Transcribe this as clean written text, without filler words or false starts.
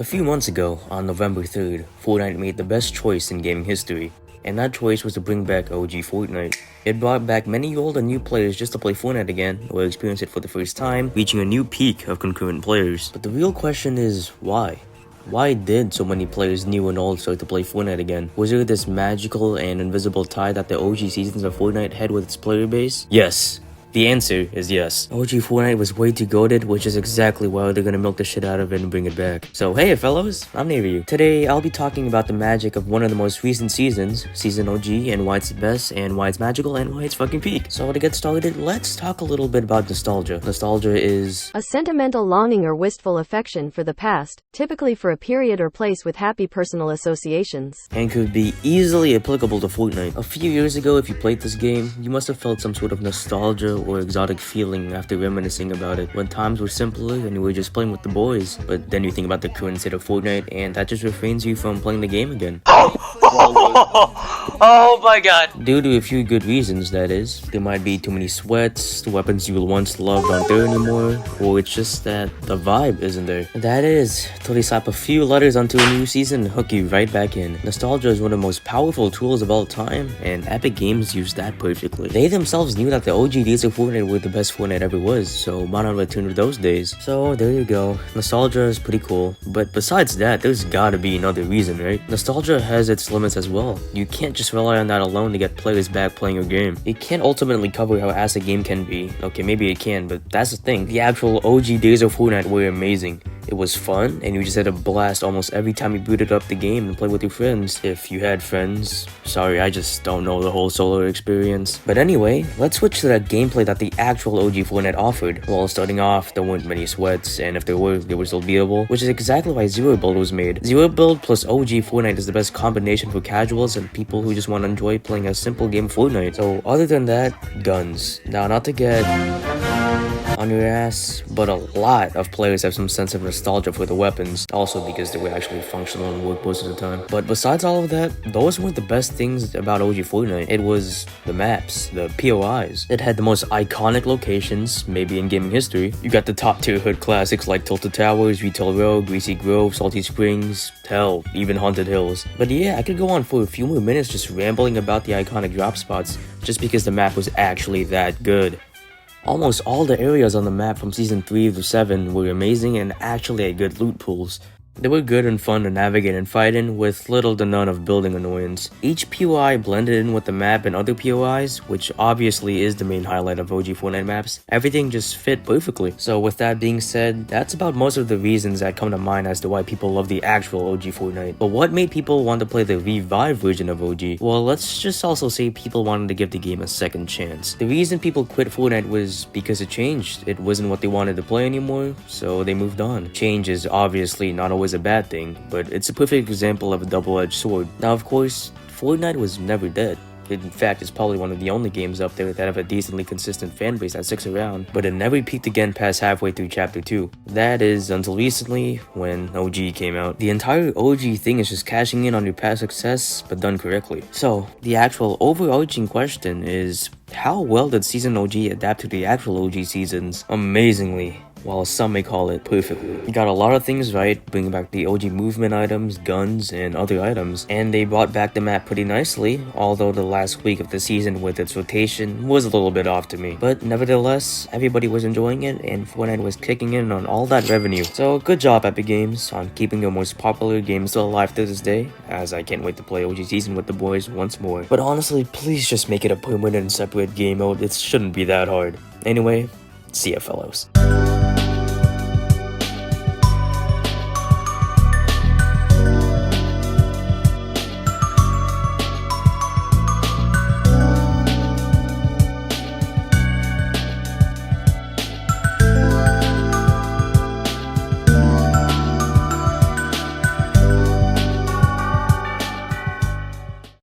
A few months ago, on November 3rd, Fortnite made the best choice in gaming history, and that choice was to bring back OG Fortnite. It brought back many old and new players just to play Fortnite again, or experience it for the first time, reaching a new peak of concurrent players. But the real question is, why? Why did so many players new and old start to play Fortnite again? Was there this magical and invisible tie that the OG seasons of Fortnite had with its player base? Yes. The answer is yes. OG Fortnite was way too goated, which is exactly why they're gonna milk the shit out of it and bring it back. So hey fellows, I'm Navy. Today I'll be talking about the magic of one of the most recent seasons, Season OG, and why it's the best, and why it's magical, and why it's fucking peak. So to get started, let's talk a little bit about nostalgia. Nostalgia is a sentimental longing or wistful affection for the past, typically for a period or place with happy personal associations. And could be easily applicable to Fortnite. A few years ago, if you played this game, you must have felt some sort of nostalgia or exotic feeling after reminiscing about it, when times were simpler and you were just playing with the boys. But then you think about the current state of Fortnite, and that just refrains you from playing the game again. Oh my god. Due to a few good reasons, that is. There might be too many sweats, the weapons you once loved aren't there anymore, or it's just that the vibe isn't there. That is, till they slap a few letters onto a new season and hook you right back in. Nostalgia is one of the most powerful tools of all time, and Epic Games used that perfectly. They themselves knew that the OG days of Fortnite were the best Fortnite ever was, so why not return to those days? So there you go. Nostalgia is pretty cool, but besides that, there's gotta be another reason, right? Nostalgia has its limits as well. You can't just rely on that alone to get players back playing your game. It can't ultimately cover how ass a game can be. Okay, maybe it can, but that's the thing. The actual OG days of Fortnite were amazing. It was fun, and you just had a blast almost every time you booted up the game and played with your friends. If you had friends. Sorry, I just don't know the whole solo experience. But anyway, let's switch to that gameplay that the actual OG Fortnite offered. Well, starting off, there weren't many sweats, and if there were, they were still beatable, which is exactly why Zero Build was made. Zero Build plus OG Fortnite is the best combination for casuals and people who just want to enjoy playing a simple game of Fortnite. So other than that, guns. Now, not to get on your ass, but a lot of players have some sense of nostalgia for the weapons, also because they were actually functional and worked most of the time. But besides all of that, those weren't the best things about OG Fortnite. It was the maps, the POIs. It had the most iconic locations, maybe in gaming history. You got the top tier hood classics like Tilted Towers, Retail Row, Greasy Grove, Salty Springs, hell, even Haunted Hills. But yeah, I could go on for a few more minutes just rambling about the iconic drop spots, just because the map was actually that good. Almost all the areas on the map from Season 3 to 7 were amazing and actually had good loot pools. They were good and fun to navigate and fight in, with little to none of building annoyance. Each POI blended in with the map and other POIs, which obviously is the main highlight of OG Fortnite maps. Everything just fit perfectly. So with that being said, that's about most of the reasons that come to mind as to why people love the actual OG Fortnite. But what made people want to play the revived version of OG? Well, let's just also say people wanted to give the game a second chance. The reason people quit Fortnite was because it changed. It wasn't what they wanted to play anymore, so they moved on. Change is obviously not always a bad thing, but it's a perfect example of a double-edged sword. Now, of course, Fortnite was never dead. In fact, it's probably one of the only games up there that have a decently consistent fanbase that sticks around, but it never peaked again past halfway through Chapter 2. That is, until recently, when OG came out. The entire OG thing is just cashing in on your past success, but done correctly. So, the actual overarching question is, how well did Season OG adapt to the actual OG seasons? Amazingly. While some may call it perfectly. You got a lot of things right, bringing back the OG movement items, guns, and other items, and they brought back the map pretty nicely, although the last week of the season with its rotation was a little bit off to me. But nevertheless, everybody was enjoying it, and Fortnite was kicking in on all that revenue. So good job, Epic Games, on keeping your most popular game still alive to this day, as I can't wait to play OG season with the boys once more. But honestly, please just make it a permanent and separate game mode. It shouldn't be that hard. Anyway, see ya fellows.